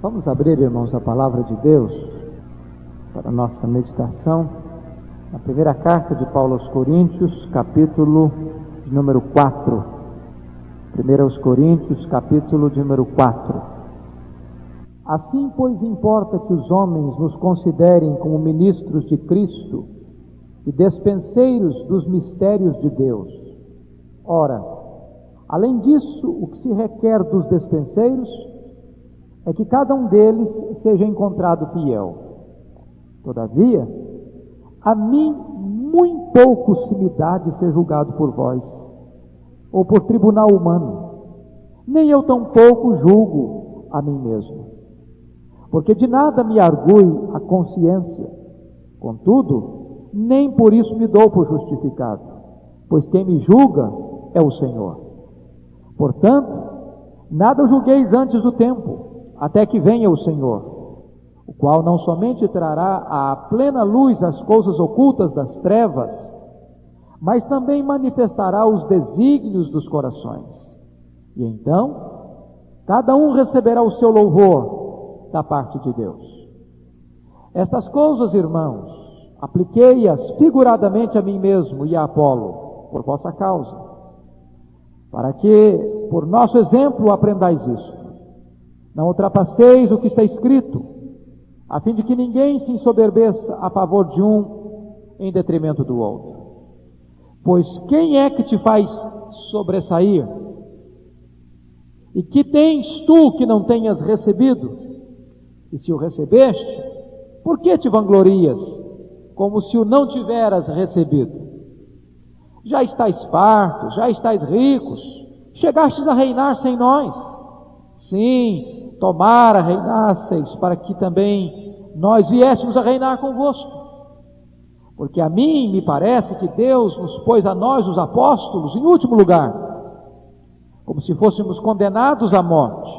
Vamos abrir, irmãos, a palavra de Deus para a nossa meditação na primeira carta de Paulo aos Coríntios, capítulo de número 4. 1 aos Coríntios, capítulo de número 4. Assim, pois, importa que os homens nos considerem como ministros de Cristo e despenseiros dos mistérios de Deus. Ora, além disso, o que se requer dos despenseiros é que cada um deles seja encontrado fiel. Todavia, a mim muito pouco se me dá de ser julgado por vós, ou por tribunal humano, nem eu tampouco julgo a mim mesmo, porque de nada me argue a consciência. Contudo, nem por isso me dou por justificado, pois quem me julga é o Senhor. Portanto, nada julgueis antes do tempo, até que venha o Senhor, o qual não somente trará à plena luz as coisas ocultas das trevas, mas também manifestará os desígnios dos corações. E então, cada um receberá o seu louvor da parte de Deus. Estas coisas, irmãos, apliquei-as figuradamente a mim mesmo e a Apolo, por vossa causa, para que, por nosso exemplo, aprendais isto. Não ultrapasseis o que está escrito, a fim de que ninguém se ensoberbeça a favor de um em detrimento do outro. Pois quem é que te faz sobressair? E que tens tu que não tenhas recebido? E se o recebeste, por que te vanglorias, como se o não tiveras recebido? Já estáis fartos, já estáis ricos, chegastes a reinar sem nós. Sim, tomara reinasseis, para que também nós viéssemos a reinar convosco. Porque a mim me parece que Deus nos pôs a nós, os apóstolos, em último lugar, como se fôssemos condenados à morte,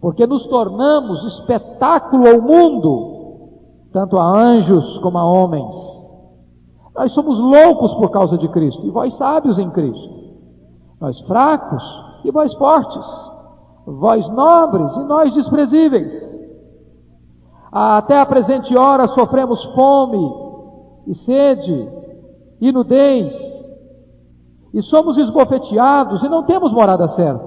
porque nos tornamos espetáculo ao mundo, tanto a anjos como a homens. Nós somos loucos por causa de Cristo, e vós sábios em Cristo. Nós fracos, e vós fortes. Vós nobres, e nós desprezíveis. Até a presente hora sofremos fome, e sede, e nudez, e somos esbofeteados, e não temos morada certa,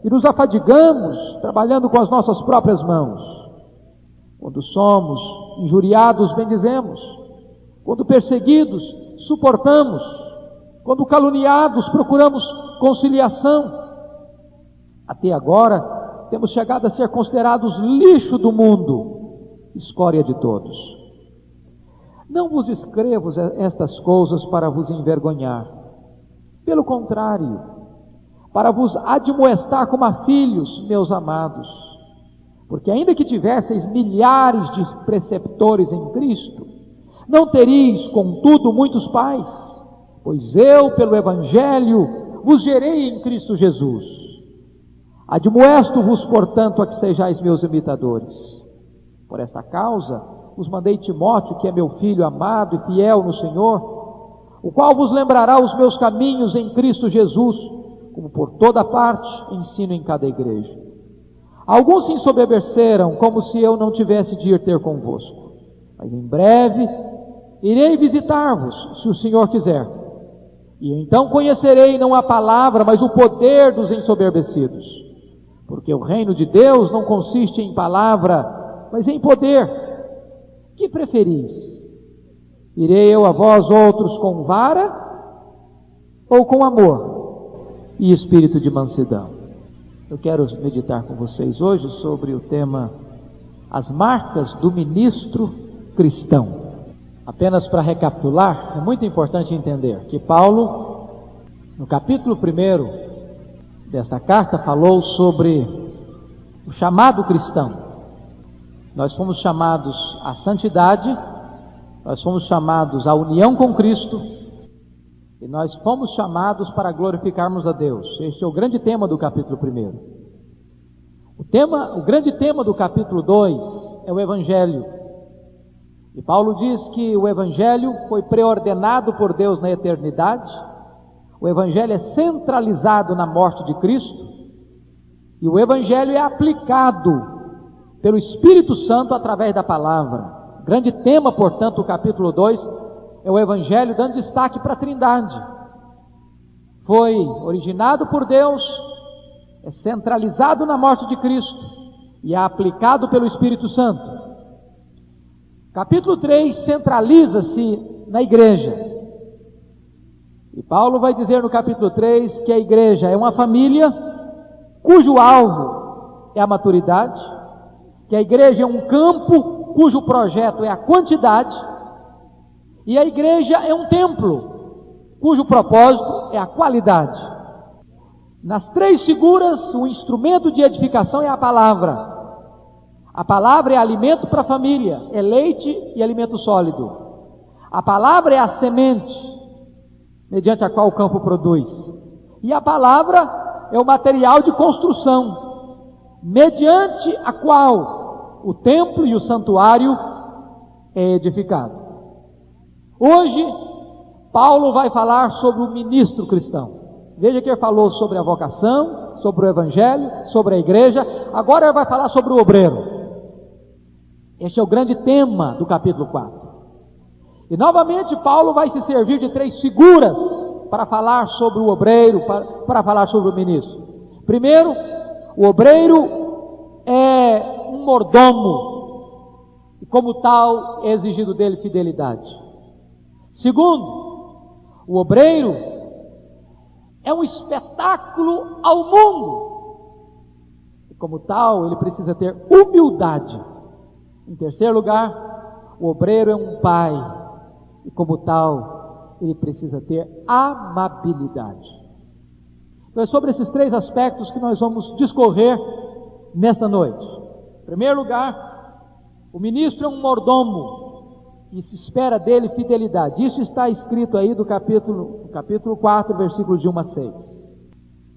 e nos afadigamos, trabalhando com as nossas próprias mãos. Quando somos injuriados, bendizemos. Quando perseguidos, suportamos. Quando caluniados, procuramos conciliação. Até agora, temos chegado a ser considerados lixo do mundo, escória de todos. Não vos escrevo estas coisas para vos envergonhar. Pelo contrário, para vos admoestar como a filhos, meus amados. Porque ainda que tivesseis milhares de preceptores em Cristo, não teríeis, contudo, muitos pais, pois eu, pelo Evangelho, vos gerei em Cristo Jesus. Admoesto-vos, portanto, a que sejais meus imitadores. Por esta causa, vos mandei Timóteo, que é meu filho amado e fiel no Senhor, o qual vos lembrará os meus caminhos em Cristo Jesus, como por toda parte ensino em cada igreja. Alguns se ensoberbeceram, como se eu não tivesse de ir ter convosco. Mas em breve irei visitar-vos, se o Senhor quiser. E então conhecerei não a palavra, mas o poder dos ensoberbecidos. Porque o reino de Deus não consiste em palavra, mas em poder. Que preferis? Irei eu a vós outros com vara, ou com amor e espírito de mansidão? Eu quero meditar com vocês hoje sobre o tema as marcas do ministro cristão. Apenas para recapitular, é muito importante entender que Paulo, no capítulo 1 desta carta, falou sobre o chamado cristão. Nós fomos chamados à santidade, nós fomos chamados à união com Cristo, e nós fomos chamados para glorificarmos a Deus. Este é o grande tema do capítulo 1. O grande tema do capítulo 2 é o Evangelho. E Paulo diz que o Evangelho foi preordenado por Deus na eternidade, o Evangelho é centralizado na morte de Cristo, e o Evangelho é aplicado pelo Espírito Santo através da palavra. O grande tema, portanto, do capítulo 2 é o Evangelho, dando destaque para a Trindade. Foi originado por Deus, é centralizado na morte de Cristo e é aplicado pelo Espírito Santo. Capítulo 3 centraliza-se na igreja. E Paulo vai dizer no capítulo 3 que a igreja é uma família cujo alvo é a maturidade, que a igreja é um campo cujo projeto é a quantidade, e a igreja é um templo cujo propósito é a qualidade. Nas três figuras, o instrumento de edificação é a palavra. A palavra é alimento para a família, é leite e alimento sólido. A palavra é a semente, mediante a qual o campo produz. E a palavra é o material de construção, mediante a qual o templo e o santuário é edificado. Hoje, Paulo vai falar sobre o ministro cristão. Veja que ele falou sobre a vocação, sobre o evangelho, sobre a igreja. Agora ele vai falar sobre o obreiro. Este é o grande tema do capítulo 4. E novamente Paulo vai se servir de três figuras para falar sobre o obreiro, para falar sobre o ministro. Primeiro, o obreiro é um mordomo, e como tal é exigido dele fidelidade. Segundo, o obreiro é um espetáculo ao mundo, e como tal ele precisa ter humildade. Em terceiro lugar, o obreiro é um pai, e como tal ele precisa ter amabilidade. Então é sobre esses três aspectos que nós vamos discorrer nesta noite. Em primeiro lugar, o ministro é um mordomo, e se espera dele fidelidade. Isso está escrito aí do capítulo 4, versículos de 1 a 6.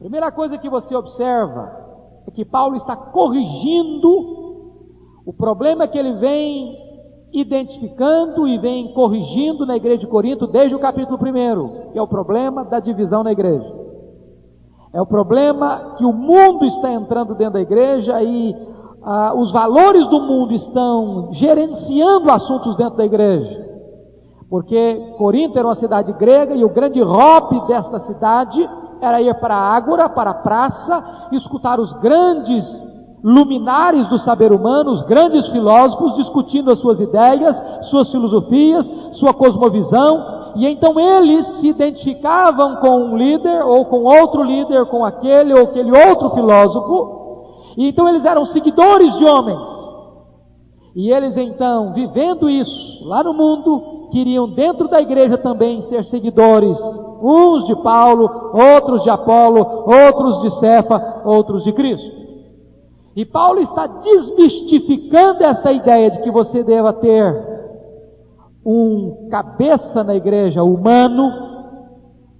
Primeira coisa que você observa é que Paulo está corrigindo o problema que ele vem identificando e vem corrigindo na igreja de Corinto desde o capítulo 1, que é o problema da divisão na igreja. É o problema que o mundo está entrando dentro da igreja e os valores do mundo estão gerenciando assuntos dentro da igreja, porque Corinto era uma cidade grega e o grande hobby desta cidade era ir para a ágora, para a praça, e escutar os grandes luminares do saber humano, os grandes filósofos discutindo as suas ideias, suas filosofias, sua cosmovisão, e então eles se identificavam com um líder, ou com outro líder, com aquele ou aquele outro filósofo. E então eles eram seguidores de homens, e eles então, vivendo isso lá no mundo, queriam dentro da igreja também ser seguidores, uns de Paulo, outros de Apolo, outros de Cefa, outros de Cristo. E Paulo está desmistificando esta ideia de que você deva ter um cabeça na igreja humano,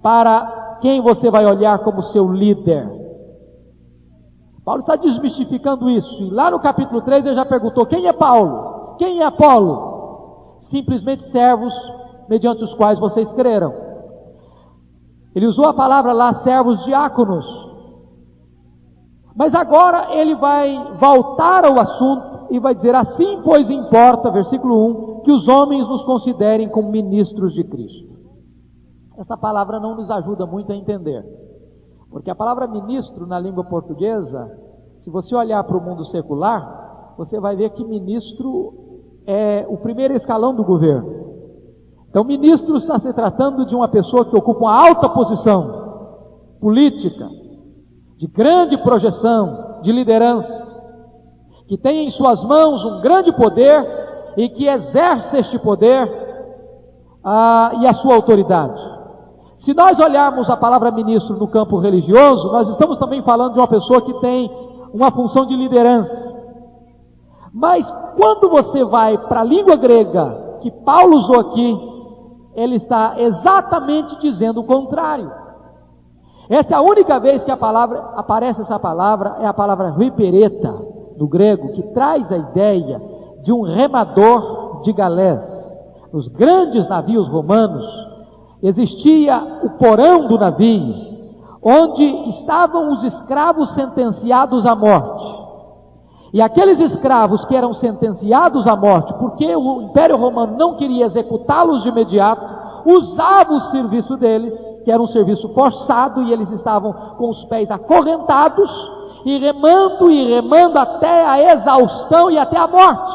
para quem você vai olhar como seu líder. Paulo está desmistificando isso, e lá no capítulo 3 ele já perguntou: quem é Paulo? Quem é Apolo? Simplesmente servos mediante os quais vocês creram. Ele usou a palavra lá, servos diáconos. Mas agora ele vai voltar ao assunto e vai dizer: assim pois importa, versículo 1, que os homens nos considerem como ministros de Cristo. Esta palavra não nos ajuda muito a entender, porque a palavra ministro na língua portuguesa, se você olhar para o mundo secular, você vai ver que ministro é o primeiro escalão do governo. Então ministro está se tratando de uma pessoa que ocupa uma alta posição política, de grande projeção, de liderança, que tem em suas mãos um grande poder e que exerce este poder e a sua autoridade. Se nós olharmos a palavra ministro no campo religioso, nós estamos também falando de uma pessoa que tem uma função de liderança. Mas quando você vai para a língua grega, que Paulo usou aqui, ele está exatamente dizendo o contrário. Essa é a única vez que aparece essa palavra, é a palavra ripereta, do grego, que traz a ideia de um remador de galés. Nos grandes navios romanos, existia o porão do navio, onde estavam os escravos sentenciados à morte. E aqueles escravos que eram sentenciados à morte, porque o Império Romano não queria executá-los de imediato, usavam o serviço deles, que era um serviço forçado, e eles estavam com os pés acorrentados, e remando até a exaustão e até a morte.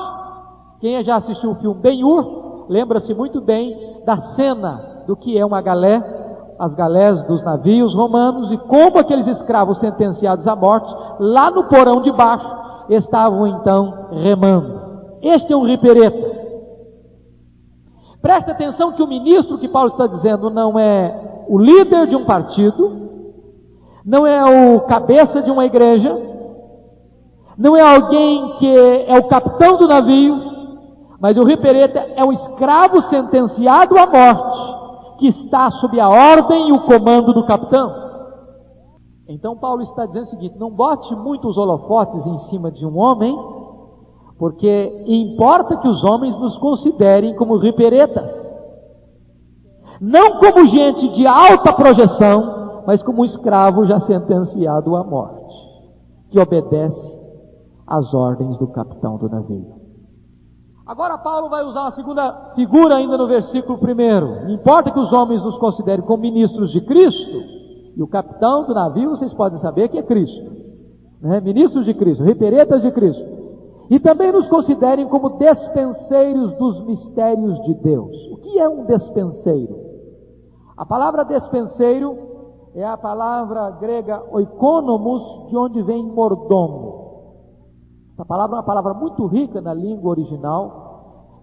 Quem já assistiu o filme Ben-Hur, lembra-se muito bem da cena do que é uma galé, as galés dos navios romanos, e como aqueles escravos sentenciados à morte, lá no porão de baixo, estavam então remando. Este é um ripereta. Preste atenção que o ministro que Paulo está dizendo não é o líder de um partido, não é o cabeça de uma igreja, não é alguém que é o capitão do navio, mas o ripereta é um escravo sentenciado à morte, que está sob a ordem e o comando do capitão. Então Paulo está dizendo o seguinte: não bote muito os holofotes em cima de um homem, porque importa que os homens nos considerem como riperetas, não como gente de alta projeção, mas como um escravo já sentenciado à morte, que obedece às ordens do capitão do navio. Agora Paulo vai usar uma segunda figura ainda no versículo 1. Importa que os homens nos considerem como ministros de Cristo, e o capitão do navio, vocês podem saber que é Cristo, né? Ministros de Cristo, riperetas de Cristo. E também nos considerem como despenseiros dos mistérios de Deus. O que é um despenseiro? A palavra despenseiro é a palavra grega oikonomos, de onde vem mordomo. Essa palavra é uma palavra muito rica na língua original,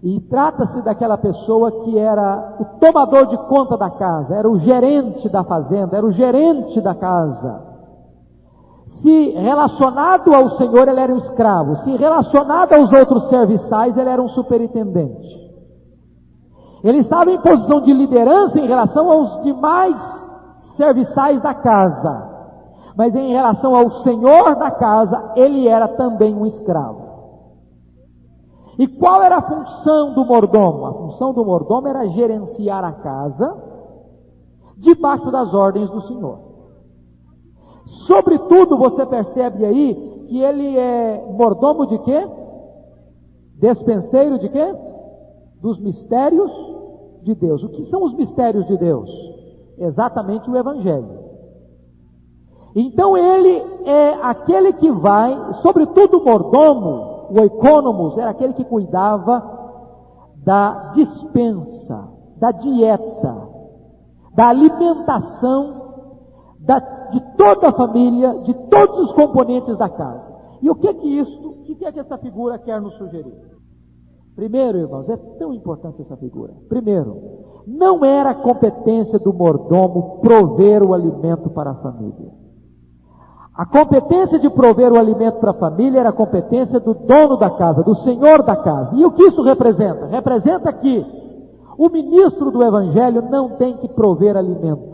e trata-se daquela pessoa que era o tomador de conta da casa, era o gerente da fazenda, era o gerente da casa. Se relacionado ao Senhor, ele era um escravo. Se relacionado aos outros serviçais, ele era um superintendente. Ele estava em posição de liderança em relação aos demais serviçais da casa. Mas em relação ao Senhor da casa, ele era também um escravo. E qual era a função do mordomo? A função do mordomo era gerenciar a casa debaixo das ordens do Senhor. Sobretudo, você percebe aí que ele é mordomo de quê? Despenseiro de quê? Dos mistérios de Deus. O que são os mistérios de Deus? Exatamente o Evangelho. Então ele é aquele que vai, sobretudo o mordomo, o oikonomos, era aquele que cuidava da dispensa, da dieta, da alimentação de toda a família, de todos os componentes da casa. E o que é que essa figura quer nos sugerir? Primeiro, irmãos, é tão importante essa figura. Primeiro, não era competência do mordomo prover o alimento para a família. A competência de prover o alimento para a família era a competência do dono da casa, do senhor da casa. E o que isso representa? Representa que o ministro do Evangelho não tem que prover alimento.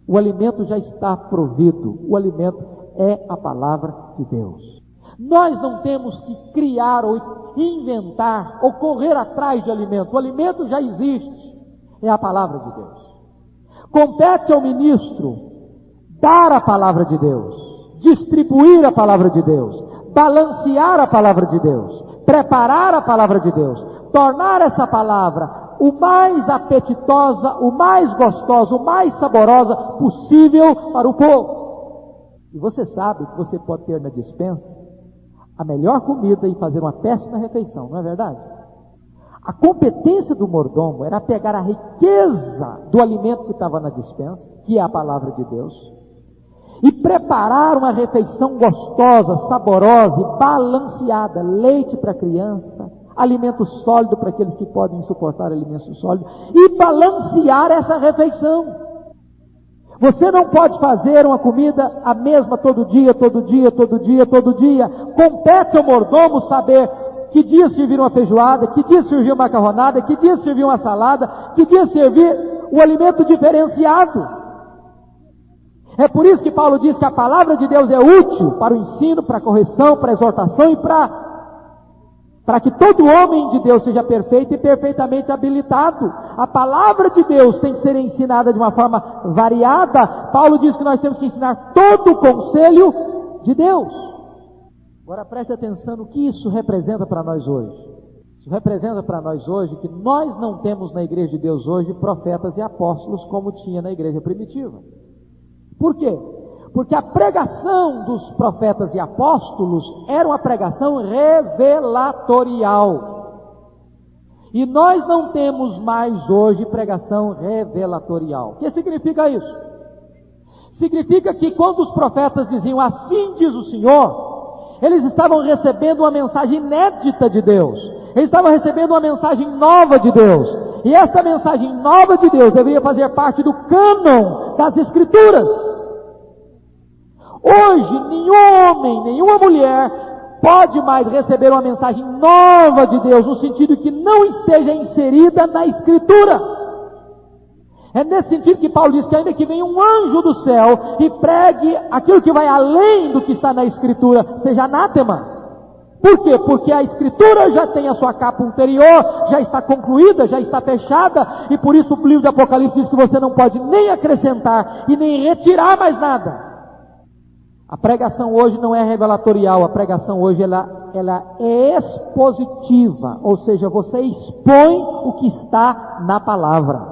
O alimento já está provido. O alimento é a palavra de Deus. Nós não temos que criar ou inventar ou correr atrás de alimento. O alimento já existe. É a palavra de Deus. Compete ao ministro dar a palavra de Deus, distribuir a palavra de Deus, balancear a palavra de Deus, preparar a palavra de Deus, tornar essa palavra o mais apetitosa, o mais gostosa, o mais saborosa possível para o povo. E você sabe que você pode ter na despensa a melhor comida e fazer uma péssima refeição, não é verdade? A competência do mordomo era pegar a riqueza do alimento que estava na despensa, que é a palavra de Deus, e preparar uma refeição gostosa, saborosa e balanceada, leite para a criança, alimento sólido para aqueles que podem suportar alimentos sólidos, e balancear essa refeição. Você não pode fazer uma comida a mesma todo dia. Compete ao mordomo saber que dia servir uma feijoada, que dia servir uma macarronada, que dia servir uma salada, que dia servir um alimento diferenciado. É por isso que Paulo diz que a palavra de Deus é útil para o ensino, para a correção, para a exortação e para que todo homem de Deus seja perfeito e perfeitamente habilitado. A palavra de Deus tem que ser ensinada de uma forma variada. Paulo diz que nós temos que ensinar todo o conselho de Deus. Agora preste atenção no que isso representa para nós hoje. Isso representa para nós hoje que nós não temos na igreja de Deus hoje profetas e apóstolos como tinha na igreja primitiva. Por quê? Porque a pregação dos profetas e apóstolos era uma pregação revelatorial. E nós não temos mais hoje pregação revelatorial. O que significa isso? Significa que quando os profetas diziam assim diz o Senhor, eles estavam recebendo uma mensagem inédita de Deus. Eles estavam recebendo uma mensagem nova de Deus. E esta mensagem nova de Deus deveria fazer parte do cânon das Escrituras. Hoje, nenhum homem, nenhuma mulher pode mais receber uma mensagem nova de Deus, no sentido que não esteja inserida na Escritura. É nesse sentido que Paulo diz que ainda que venha um anjo do céu e pregue aquilo que vai além do que está na Escritura, seja anátema. Por quê? Porque a Escritura já tem a sua capa anterior, já está concluída, já está fechada, e por isso o livro de Apocalipse diz que você não pode nem acrescentar e nem retirar mais nada. A pregação hoje não é revelatorial, a pregação hoje ela é expositiva, ou seja, você expõe o que está na palavra.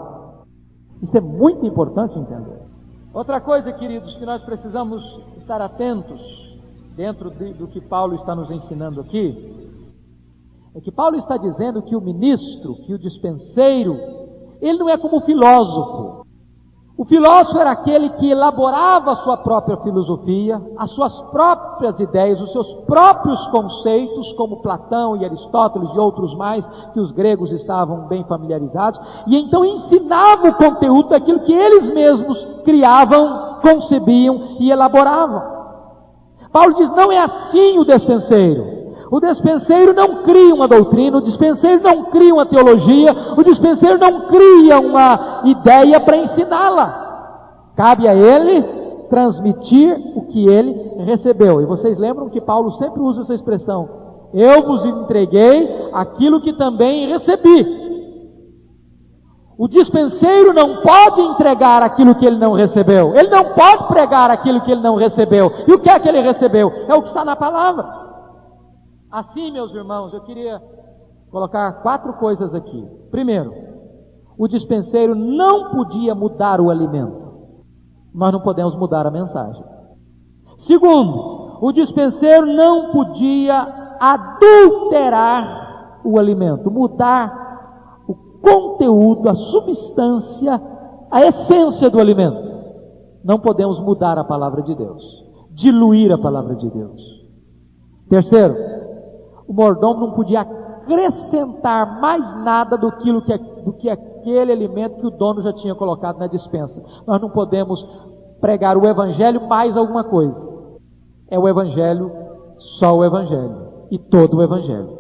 Isso é muito importante entender. Outra coisa, queridos, que nós precisamos estar atentos dentro do que Paulo está nos ensinando aqui, é que Paulo está dizendo que o ministro, que o dispenseiro, ele não é como o filósofo. O filósofo era aquele que elaborava a sua própria filosofia, as suas próprias ideias, os seus próprios conceitos, como Platão e Aristóteles e outros mais, que os gregos estavam bem familiarizados, e então ensinava o conteúdo daquilo que eles mesmos criavam, concebiam e elaboravam. Paulo diz, não é assim o despenseiro. O despenseiro não cria uma doutrina, o despenseiro não cria uma teologia, o despenseiro não cria uma ideia para ensiná-la. Cabe a ele transmitir o que ele recebeu. E vocês lembram que Paulo sempre usa essa expressão, eu vos entreguei aquilo que também recebi. O dispenseiro não pode entregar aquilo que ele não recebeu, ele não pode pregar aquilo que ele não recebeu. E o que é que ele recebeu? É o que está na palavra. Assim, meus irmãos, eu queria colocar 4 coisas aqui. Primeiro, o dispenseiro não podia mudar o alimento. Nós não podemos mudar a mensagem. Segundo, o dispenseiro não podia adulterar o alimento, mudar o conteúdo, a substância, a essência do alimento. Não podemos mudar a palavra de Deus, diluir a palavra de Deus. Terceiro, o mordomo não podia acrescentar mais nada do que aquele alimento que o dono já tinha colocado na despensa. Nós não podemos pregar o Evangelho mais alguma coisa. É o Evangelho, só o Evangelho, e todo o Evangelho.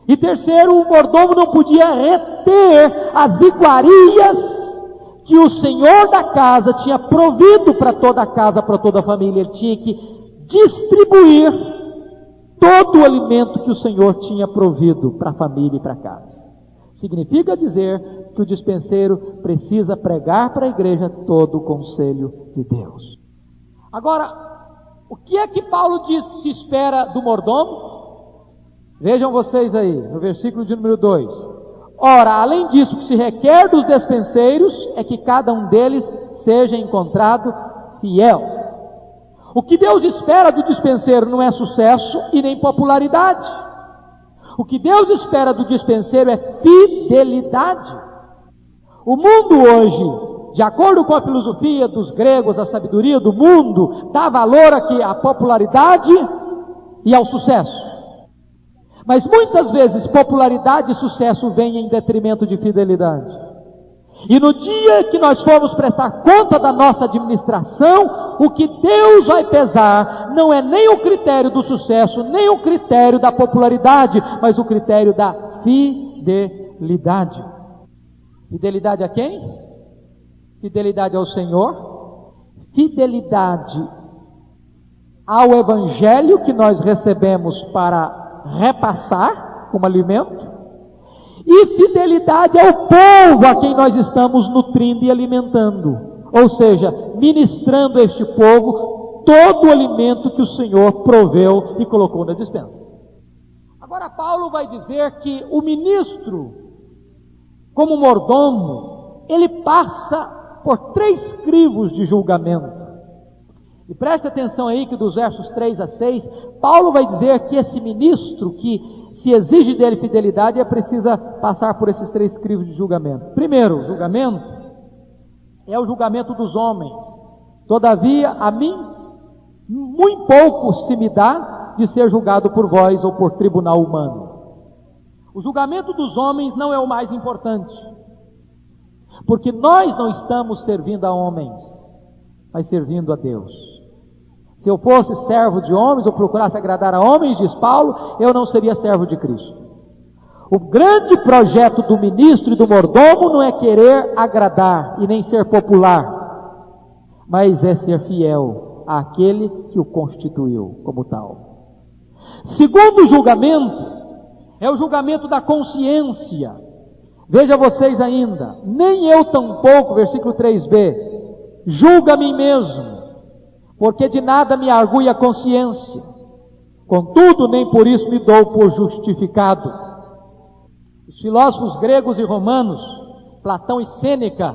E terceiro, o mordomo não podia reter as iguarias que o Senhor da casa tinha provido para toda a casa, para toda a família. Ele tinha que distribuir todo o alimento que o Senhor tinha provido para a família e para a casa. Significa dizer que o dispenseiro precisa pregar para a igreja todo o conselho de Deus. Agora, o que é que Paulo diz que se espera do mordomo? Vejam vocês aí, no versículo de número 2. Ora, além disso, o que se requer dos dispenseiros é que cada um deles seja encontrado fiel. O que Deus espera do dispenseiro não é sucesso e nem popularidade. O que Deus espera do dispenseiro é fidelidade. O mundo hoje, de acordo com a filosofia dos gregos, a sabedoria do mundo, dá valor à popularidade e ao sucesso. Mas muitas vezes popularidade e sucesso vêm em detrimento de fidelidade. E no dia que nós formos prestar conta da nossa administração, o que Deus vai pesar não é nem o critério do sucesso, nem o critério da popularidade, mas o critério da fidelidade. Fidelidade a quem? Fidelidade ao Senhor, fidelidade ao Evangelho que nós recebemos para repassar como alimento, e fidelidade ao povo a quem nós estamos nutrindo e alimentando, ou seja, ministrando a este povo todo o alimento que o Senhor proveu e colocou na despensa. Agora Paulo vai dizer que o ministro, como mordomo, ele passa por 3 crivos de julgamento. E preste atenção aí que dos versos 3 a 6, Paulo vai dizer que esse ministro, que se exige dele fidelidade, é precisa passar por esses 3 crivos de julgamento. Primeiro, o julgamento é o julgamento dos homens. Todavia, a mim, muito pouco se me dá de ser julgado por vós ou por tribunal humano. O julgamento dos homens não é o mais importante, porque nós não estamos servindo a homens, mas servindo a Deus. Se eu fosse servo de homens, ou procurasse agradar a homens, diz Paulo, eu não seria servo de Cristo. O grande projeto do ministro e do mordomo não é querer agradar e nem ser popular, mas é ser fiel àquele que o constituiu como tal. Segundo julgamento, é o julgamento da consciência. Veja vocês ainda, nem eu tampouco, versículo 3b, julgo a mim mesmo, porque de nada me argui a consciência, contudo nem por isso me dou por justificado. Os filósofos gregos e romanos, Platão e Sêneca,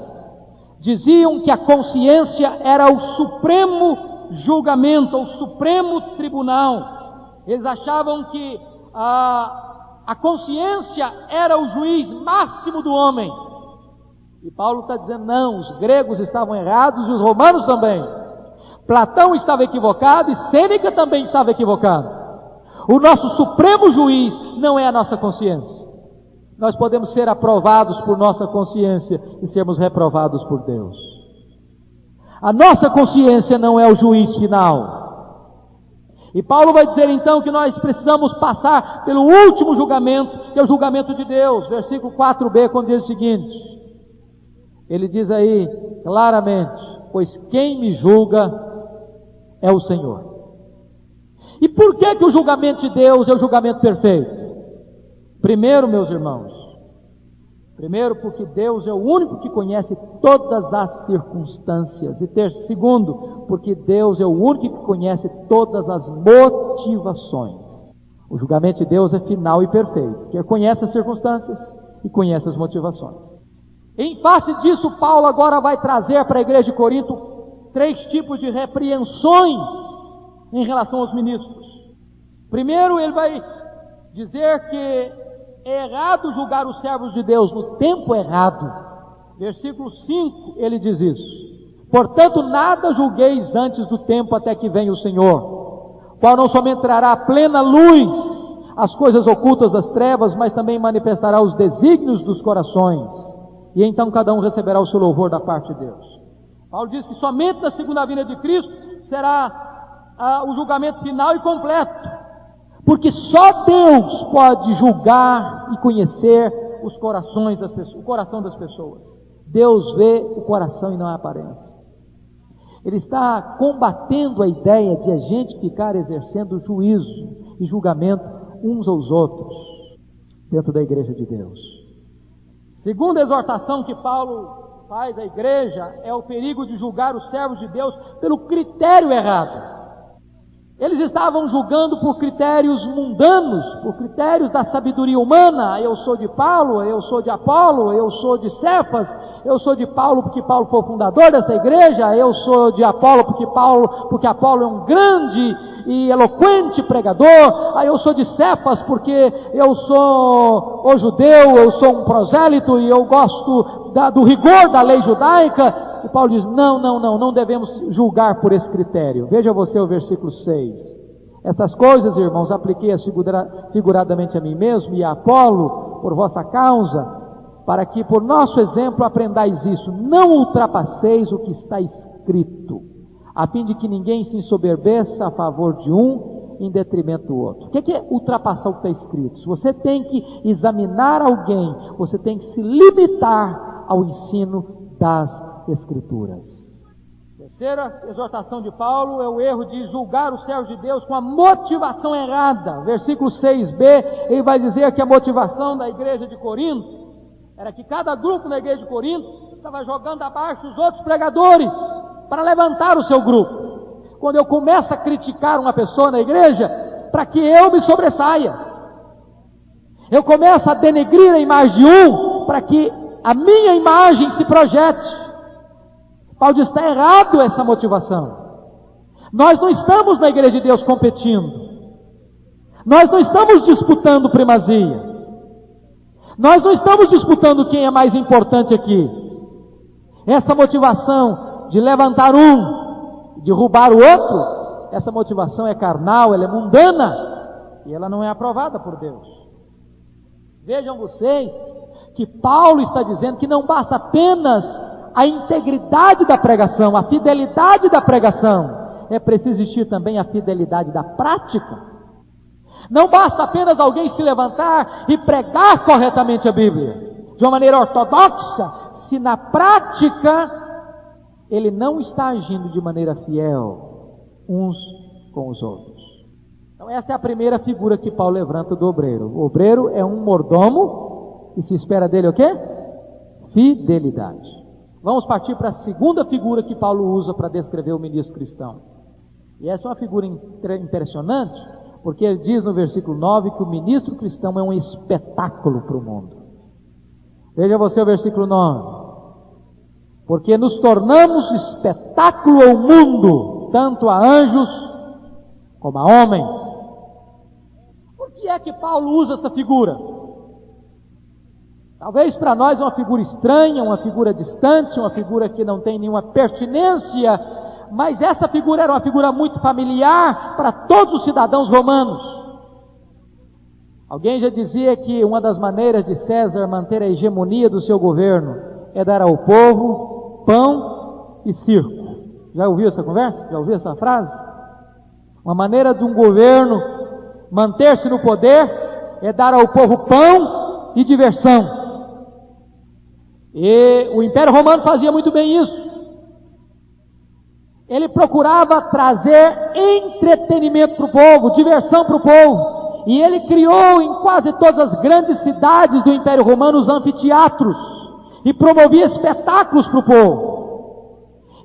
diziam que a consciência era o supremo julgamento, o supremo tribunal. Eles achavam que a consciência era o juiz máximo do homem. E Paulo está dizendo, não, os gregos estavam errados e os romanos também. Platão estava equivocado e Sêneca também estava equivocado. O nosso supremo juiz não é a nossa consciência. Nós podemos ser aprovados por nossa consciência e sermos reprovados por Deus. A nossa consciência não é o juiz final. E Paulo vai dizer então que nós precisamos passar pelo último julgamento, que é o julgamento de Deus. Versículo 4b, quando diz o seguinte, ele diz aí claramente, pois quem me julga é o Senhor. E por que o julgamento de Deus é o julgamento perfeito? Primeiro, meus irmãos, porque Deus é o único que conhece todas as circunstâncias. E segundo, porque Deus é o único que conhece todas as motivações. O julgamento de Deus é final e perfeito, porque Ele conhece as circunstâncias e conhece as motivações. Em face disso, Paulo agora vai trazer para a igreja de Corinto 3 tipos de repreensões em relação aos ministros. Primeiro, ele vai dizer que é errado julgar os servos de Deus no tempo errado. Versículo 5, ele diz isso. Portanto, nada julgueis antes do tempo até que venha o Senhor, qual não somente trará a plena luz as coisas ocultas das trevas, mas também manifestará os desígnios dos corações, e então cada um receberá o seu louvor da parte de Deus. Paulo diz que somente na segunda vinda de Cristo será o julgamento final e completo, porque só Deus pode julgar e conhecer os corações das pessoas, o coração das pessoas. Deus vê o coração e não a aparência. Ele está combatendo a ideia de a gente ficar exercendo juízo e julgamento uns aos outros dentro da igreja de Deus. Segunda exortação que Paulo faz à igreja é o perigo de julgar os servos de Deus pelo critério errado. Eles estavam julgando por critérios mundanos, por critérios da sabedoria humana. Eu sou de Paulo, eu sou de Apolo, eu sou de Cefas, eu sou de Paulo porque Paulo foi o fundador dessa igreja, eu sou de Apolo porque Apolo é um grande e eloquente pregador, eu sou de Cefas porque eu sou o judeu, eu sou um prosélito e eu gosto do rigor da lei judaica. E Paulo diz, não devemos julgar por esse critério. Veja você o versículo 6. Estas coisas, irmãos, apliquei-as figuradamente a mim mesmo e a Apolo, por vossa causa, para que por nosso exemplo aprendais isso. Não ultrapasseis o que está escrito, a fim de que ninguém se ensoberbeça a favor de um em detrimento do outro. O que é ultrapassar o que está escrito? Se você tem que examinar alguém, você tem que se limitar ao ensino das Escrituras. Terceira exortação de Paulo é o erro de julgar os servos de Deus com a motivação errada. Versículo 6b, ele vai dizer que a motivação da igreja de Corinto era que cada grupo na igreja de Corinto estava jogando abaixo os outros pregadores para levantar o seu grupo. quando eu começo a criticar uma pessoa na igreja, para que eu me sobressaia. Eu começo a denegrir a imagem de para que a minha imagem se projete. Paulo diz, está errado essa motivação. Nós não estamos na igreja de Deus competindo. Nós não estamos disputando primazia. Nós não estamos disputando quem é mais importante aqui. Essa motivação de levantar um, derrubar o outro, essa motivação é carnal, ela é mundana, e ela não é aprovada por Deus. Vejam vocês que Paulo está dizendo que não basta apenas a integridade da pregação, a fidelidade da pregação, é preciso existir também a fidelidade da prática. Não basta apenas alguém se levantar e pregar corretamente a Bíblia, de uma maneira ortodoxa, se na prática ele não está agindo de maneira fiel uns com os outros. Então esta é a primeira figura que Paulo levanta do obreiro. O obreiro é um mordomo e se espera dele o quê? Fidelidade. Vamos partir para a segunda figura que Paulo usa para descrever o ministro cristão. E essa é uma figura impressionante, porque ele diz no versículo 9 que o ministro cristão é um espetáculo para o mundo. Veja você o versículo 9. Porque nos tornamos espetáculo ao mundo, tanto a anjos como a homens. Por que é que Paulo usa essa figura? Talvez para nós é uma figura estranha, uma figura distante, uma figura que não tem nenhuma pertinência, mas essa figura era uma figura muito familiar para todos os cidadãos romanos. Alguém já dizia que uma das maneiras de César manter a hegemonia do seu governo é dar ao povo pão e circo. Já ouviu essa conversa? Já ouviu essa frase? Uma maneira de um governo manter-se no poder é dar ao povo pão e diversão. E o Império Romano fazia muito bem isso. Ele procurava trazer entretenimento para o povo, diversão para o povo. E ele criou em quase todas as grandes cidades do Império Romano os anfiteatros. E promovia espetáculos para o povo.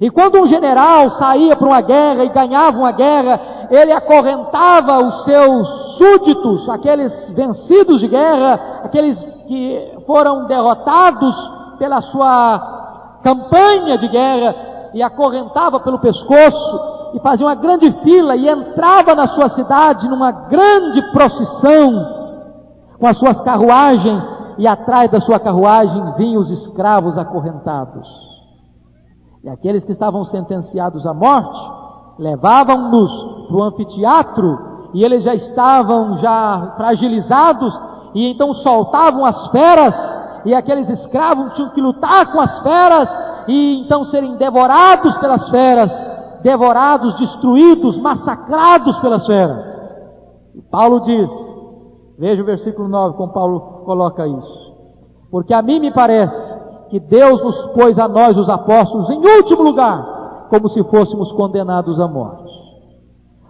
E quando um general saía para uma guerra e ganhava uma guerra, ele acorrentava os seus súditos, aqueles vencidos de guerra, aqueles que foram derrotados pela sua campanha de guerra, e acorrentava pelo pescoço, e fazia uma grande fila, e entrava na sua cidade numa grande procissão, com as suas carruagens, e atrás da sua carruagem vinham os escravos acorrentados. E aqueles que estavam sentenciados à morte, levavam-nos para o anfiteatro, e eles já estavam fragilizados, e então soltavam as feras, e aqueles escravos tinham que lutar com as feras, e então serem devorados pelas feras, devorados, destruídos, massacrados pelas feras. E Paulo diz, veja o versículo 9, como Paulo coloca isso: porque a mim me parece que Deus nos pôs a nós, os apóstolos, em último lugar, como se fôssemos condenados à morte,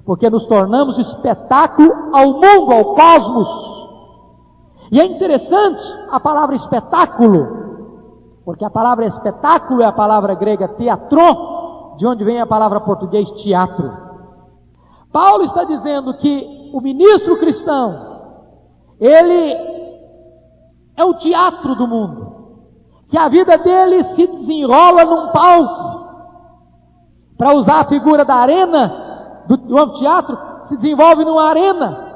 porque nos tornamos espetáculo ao mundo, ao cosmos. E é interessante a palavra espetáculo, porque a palavra espetáculo é a palavra grega teatron, de onde vem a palavra português teatro. Paulo está dizendo que o ministro cristão, ele é o teatro do mundo, que a vida dele se desenrola num palco. Para usar a figura da arena, do anfiteatro, se desenvolve numa arena.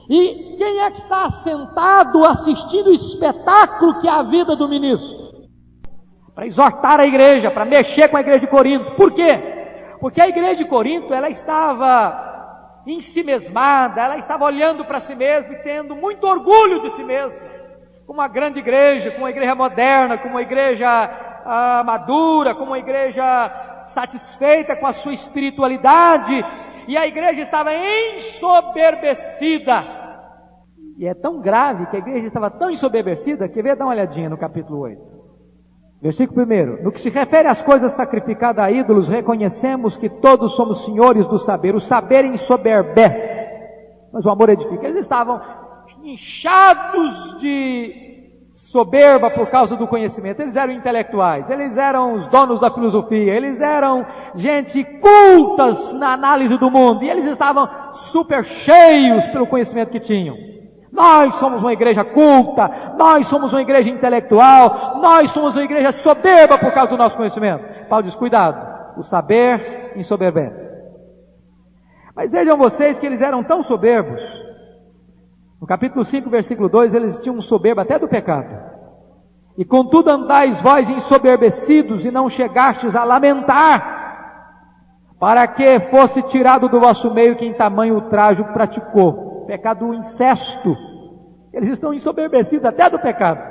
E quem é que está sentado assistindo o espetáculo que é a vida do ministro? Para exortar a igreja, para mexer com a igreja de Corinto. Por quê? Porque a igreja de Corinto, ela estava ensimesmada, ela estava olhando para si mesma e tendo muito orgulho de si mesma. Como uma grande igreja, como uma igreja moderna, como uma igreja madura, como uma igreja satisfeita com a sua espiritualidade. E a igreja estava ensoberbecida. E é tão grave que a igreja estava tão ensoberbecida que veio dar uma olhadinha no capítulo 8. Versículo 1. No que se refere às coisas sacrificadas a ídolos, reconhecemos que todos somos senhores do saber. O saber ensoberbece, mas o amor edifica. Eles estavam inchados de soberba por causa do conhecimento. Eles eram intelectuais, eles eram os donos da filosofia, eles eram gente cultas na análise do mundo, e eles estavam super cheios pelo conhecimento que tinham. Nós somos uma igreja culta, nós somos uma igreja intelectual, nós somos uma igreja soberba por causa do nosso conhecimento. Paulo diz, cuidado, o saber ensoberbece. Mas vejam vocês que eles eram tão soberbos. No capítulo 5, versículo 2, eles tinham soberba até do pecado. E contudo andais vós ensoberbecidos e não chegastes a lamentar, para que fosse tirado do vosso meio quem tamanho ultrajo praticou. Pecado do incesto. Eles estão ensoberbecidos até do pecado.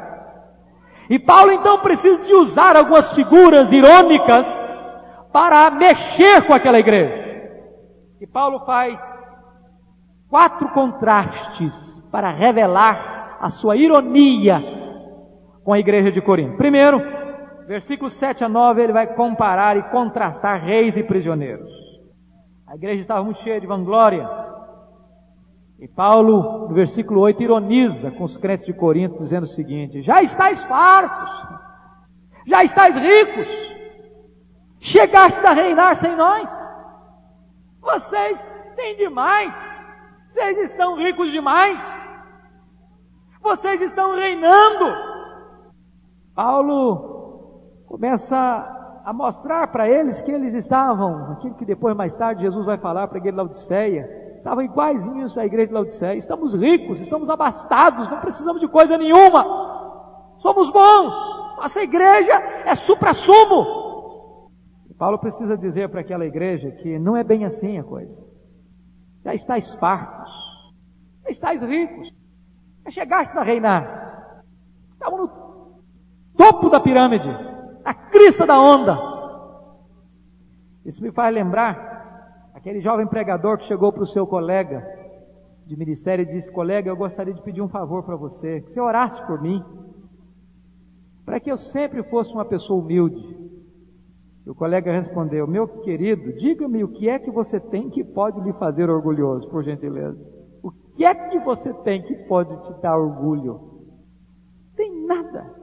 E Paulo então precisa de usar algumas figuras irônicas para mexer com aquela igreja. E Paulo faz 4 contrastes para revelar a sua ironia com a igreja de Corinto. Primeiro, versículos 7 a 9, ele vai comparar e contrastar reis e prisioneiros. A igreja estava muito cheia de vanglória. E Paulo, no versículo 8, ironiza com os crentes de Corinto, dizendo o seguinte: já estáis fartos, já estáis ricos, chegastes a reinar sem nós. Vocês têm demais, vocês estão ricos demais, vocês estão reinando. Paulo começa a mostrar para eles que eles estavam, aquilo que depois mais tarde Jesus vai falar para a igreja de Laodiceia, estavam iguaizinhos à igreja de Laodiceia. Estamos ricos, estamos abastados, não precisamos de coisa nenhuma, somos bons, nossa igreja é supra-sumo. E Paulo precisa dizer para aquela igreja que não é bem assim a coisa. Já estáis fartos, já estáis ricos, já chegastes a reinar, estavam no topo da pirâmide, na crista da onda. Isso me faz lembrar aquele jovem pregador que chegou para o seu colega de ministério e disse: colega, eu gostaria de pedir um favor para você, que você orasse por mim, para que eu sempre fosse uma pessoa humilde. E o colega respondeu: meu querido, diga-me o que é que você tem que pode lhe fazer orgulhoso, por gentileza. O que é que você tem que pode te dar orgulho? Tem nada.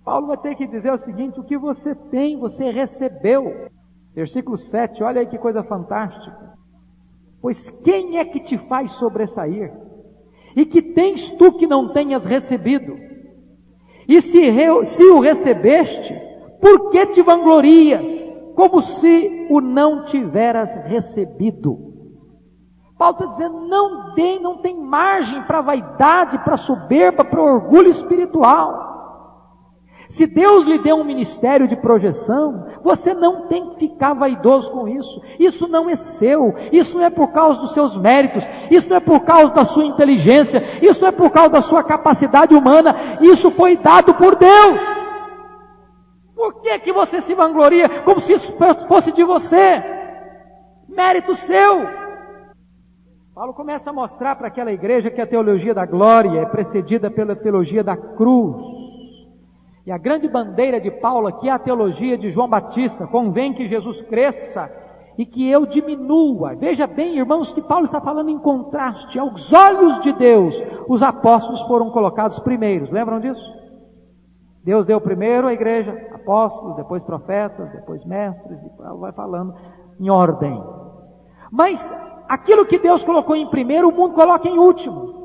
Paulo vai ter que dizer o seguinte: o que você tem, você recebeu. Versículo 7, olha aí que coisa fantástica. Pois quem é que te faz sobressair? E que tens tu que não tenhas recebido? E se o recebeste, por que te vanglorias, como se o não tiveras recebido? Paulo está dizendo, não tem margem para vaidade, para soberba, para orgulho espiritual. Se Deus lhe deu um ministério de projeção, você não tem que ficar vaidoso com isso. Isso não é seu, isso não é por causa dos seus méritos, isso não é por causa da sua inteligência, isso não é por causa da sua capacidade humana, isso foi dado por Deus. Por que você se vangloria como se isso fosse de você? Mérito seu. Paulo começa a mostrar para aquela igreja que a teologia da glória é precedida pela teologia da cruz. E a grande bandeira de Paulo aqui é a teologia de João Batista: convém que Jesus cresça e que eu diminua. Veja bem, irmãos, que Paulo está falando em contraste. Aos olhos de Deus, os apóstolos foram colocados primeiros, lembram disso? Deus deu primeiro à igreja apóstolos, depois profetas, depois mestres, e Paulo vai falando em ordem. Mas aquilo que Deus colocou em primeiro, o mundo coloca em último.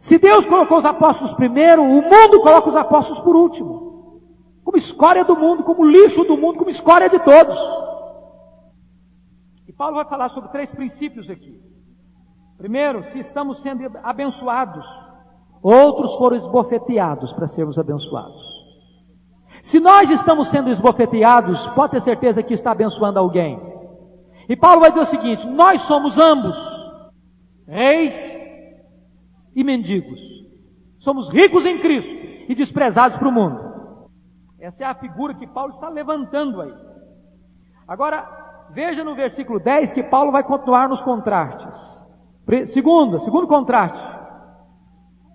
Se Deus colocou os apóstolos primeiro, o mundo coloca os apóstolos por último. Como escória do mundo, como lixo do mundo, como escória de todos. E Paulo vai falar sobre 3 princípios aqui. Primeiro, se estamos sendo abençoados, outros foram esbofeteados para sermos abençoados. Se nós estamos sendo esbofeteados, pode ter certeza que está abençoando alguém. E Paulo vai dizer o seguinte: nós somos ambos, reis e mendigos. Somos ricos em Cristo e desprezados para o mundo. Essa é a figura que Paulo está levantando aí. Agora, veja no versículo 10 que Paulo vai continuar nos contrastes. Segundo contraste,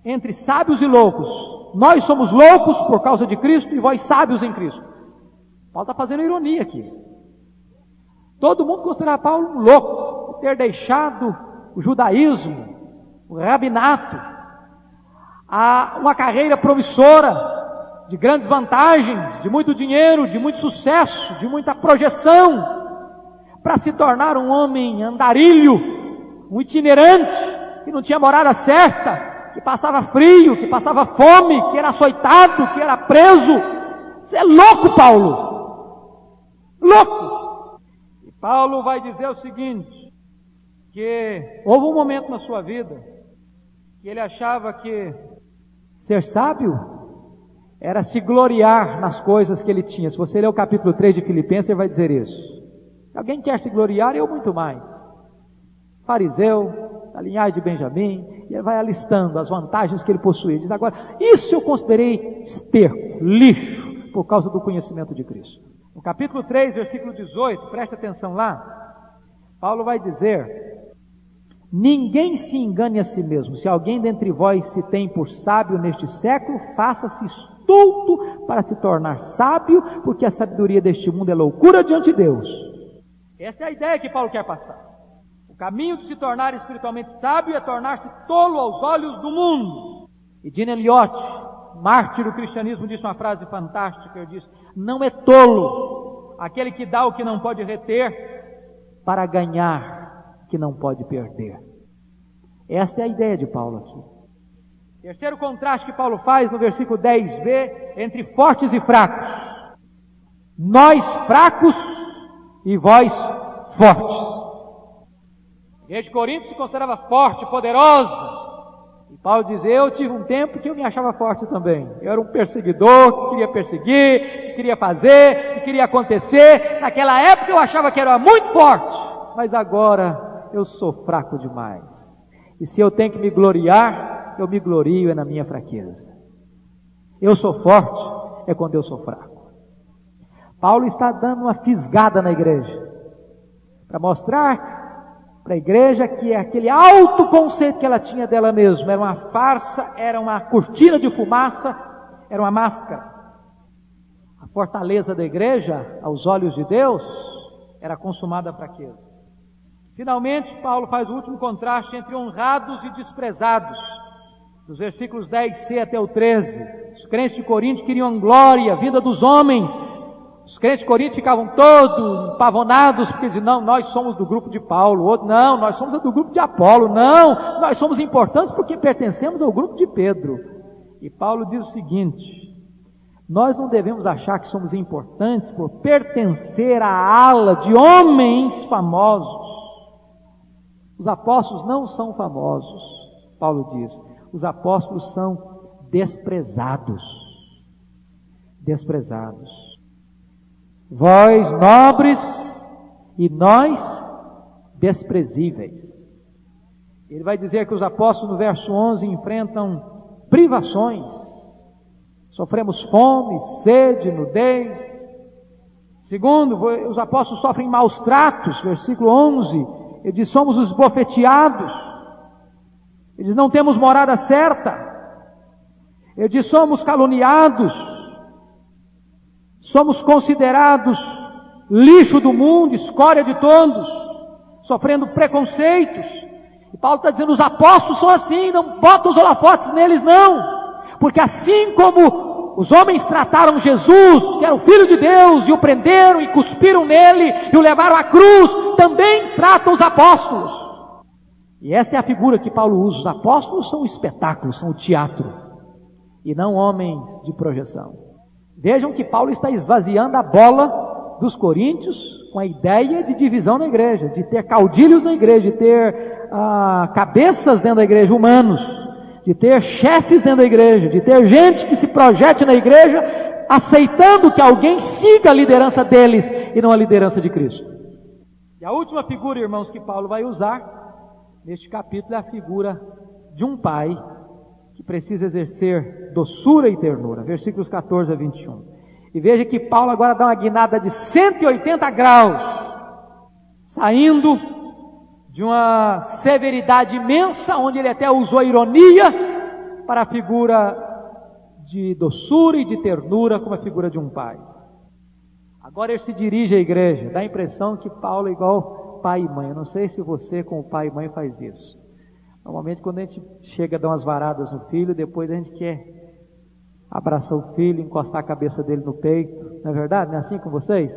entre sábios e loucos. Nós somos loucos por causa de Cristo e vós sábios em Cristo. Paulo está fazendo ironia aqui. Todo mundo considera Paulo um louco, por ter deixado o judaísmo, o rabinato, a uma carreira promissora, de grandes vantagens, de muito dinheiro, de muito sucesso, de muita projeção, para se tornar um homem andarilho, um itinerante, que não tinha morada certa, que passava frio, que passava fome, que era açoitado, que era preso. Você é louco, Paulo! Louco! E Paulo vai dizer o seguinte, que houve um momento na sua vida que ele achava que ser sábio era se gloriar nas coisas que ele tinha. Se você ler o capítulo 3 de Filipenses, ele vai dizer isso. Se alguém quer se gloriar, eu muito mais. Fariseu, da linhagem de Benjamim, e ele vai alistando as vantagens que ele possuía. Diz agora, isso eu considerei esterco, lixo, por causa do conhecimento de Cristo. No capítulo 3, versículo 18, preste atenção lá, Paulo vai dizer: ninguém se engane a si mesmo. Se alguém dentre vós se tem por sábio neste século, faça-se estulto para se tornar sábio, porque a sabedoria deste mundo é loucura diante de Deus. Essa é a ideia que Paulo quer passar. O caminho de se tornar espiritualmente sábio é tornar-se tolo aos olhos do mundo. E Gene Elliott, mártir do cristianismo, disse uma frase fantástica. Ele disse: não é tolo aquele que dá o que não pode reter para ganhar o que não pode perder. Esta é a ideia de Paulo aqui. Terceiro contraste que Paulo faz no versículo 10b, entre fortes e fracos. Nós fracos e vós fortes. A igreja de Corinto se considerava forte, poderosa. E Paulo diz: eu tive um tempo que eu me achava forte também. Eu era um perseguidor, que queria perseguir, que queria fazer, que queria acontecer. Naquela época eu achava que era muito forte, mas agora eu sou fraco demais. E se eu tenho que me gloriar, eu me glorio na minha fraqueza. Eu sou forte é quando eu sou fraco. Paulo está dando uma fisgada na igreja, para mostrar para a igreja que aquele alto conceito que ela tinha dela mesma era uma farsa, era uma cortina de fumaça, era uma máscara. A fortaleza da igreja, aos olhos de Deus, era consumada fraqueza. Finalmente, Paulo faz o último contraste entre honrados e desprezados. Dos versículos 10c até o 13, os crentes de Corinto queriam glória, vida dos homens. Os crentes de Corinto ficavam todos pavonados, porque diziam: não, nós somos do grupo de Paulo. Outro: não, nós somos do grupo de Apolo. Não, nós somos importantes porque pertencemos ao grupo de Pedro. E Paulo diz o seguinte: nós não devemos achar que somos importantes por pertencer à ala de homens famosos. Os apóstolos não são famosos, Paulo diz. Os apóstolos são desprezados. Desprezados. Vós nobres e nós desprezíveis. Ele vai dizer que os apóstolos no verso 11 enfrentam privações. Sofremos fome, sede, nudez. Segundo, os apóstolos sofrem maus tratos. Versículo 11, ele diz: somos os esbofeteados. Ele diz: não temos morada certa. Ele diz: somos caluniados. Somos considerados lixo do mundo, escória de todos, sofrendo preconceitos. E Paulo está dizendo: os apóstolos são assim, não bota os holofotes neles não, porque assim como os homens trataram Jesus, que era o Filho de Deus, e o prenderam e cuspiram nele e o levaram à cruz, também tratam os apóstolos. E esta é a figura que Paulo usa. Os apóstolos são o espetáculo, são o teatro, e não homens de projeção. Vejam que Paulo está esvaziando a bola dos coríntios com a ideia de divisão na igreja, de ter caudilhos na igreja, de ter cabeças dentro da igreja, humanos, de ter chefes dentro da igreja, de ter gente que se projete na igreja, aceitando que alguém siga a liderança deles e não a liderança de Cristo. E a última figura, irmãos, que Paulo vai usar neste capítulo é a figura de um pai que precisa exercer doçura e ternura. Versículos 14 a 21. E veja que Paulo agora dá uma guinada de 180 graus, saindo de uma severidade imensa, onde ele até usou ironia, para a figura de doçura e de ternura, como a figura de um pai. Agora ele se dirige à igreja. Dá a impressão que Paulo é igual pai e mãe. Eu não sei se você com o pai e mãe faz isso, Normalmente quando a gente chega a dar umas varadas no filho, depois a gente quer abraçar o filho, encostar a cabeça dele no peito. Não é verdade? Não é assim com vocês?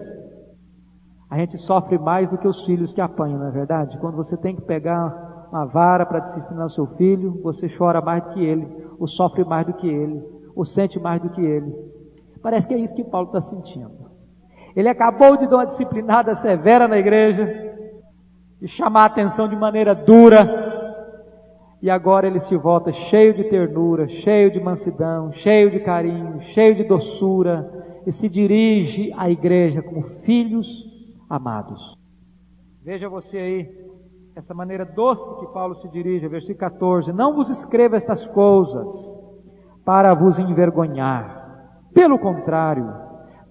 A gente sofre mais do que os filhos que apanham, não é verdade? Quando você tem que pegar uma vara para disciplinar o seu filho, você chora mais do que ele, ou sofre mais do que ele, ou sente mais do que ele. Parece que é isso que Paulo está sentindo. Ele acabou de dar uma disciplinada severa na igreja, de chamar a atenção de maneira dura, e agora ele se volta cheio de ternura, cheio de mansidão, cheio de carinho, cheio de doçura, e se dirige à igreja como filhos amados. Veja você aí, essa maneira doce que Paulo se dirige, versículo 14: não vos escreva estas coisas para vos envergonhar, pelo contrário,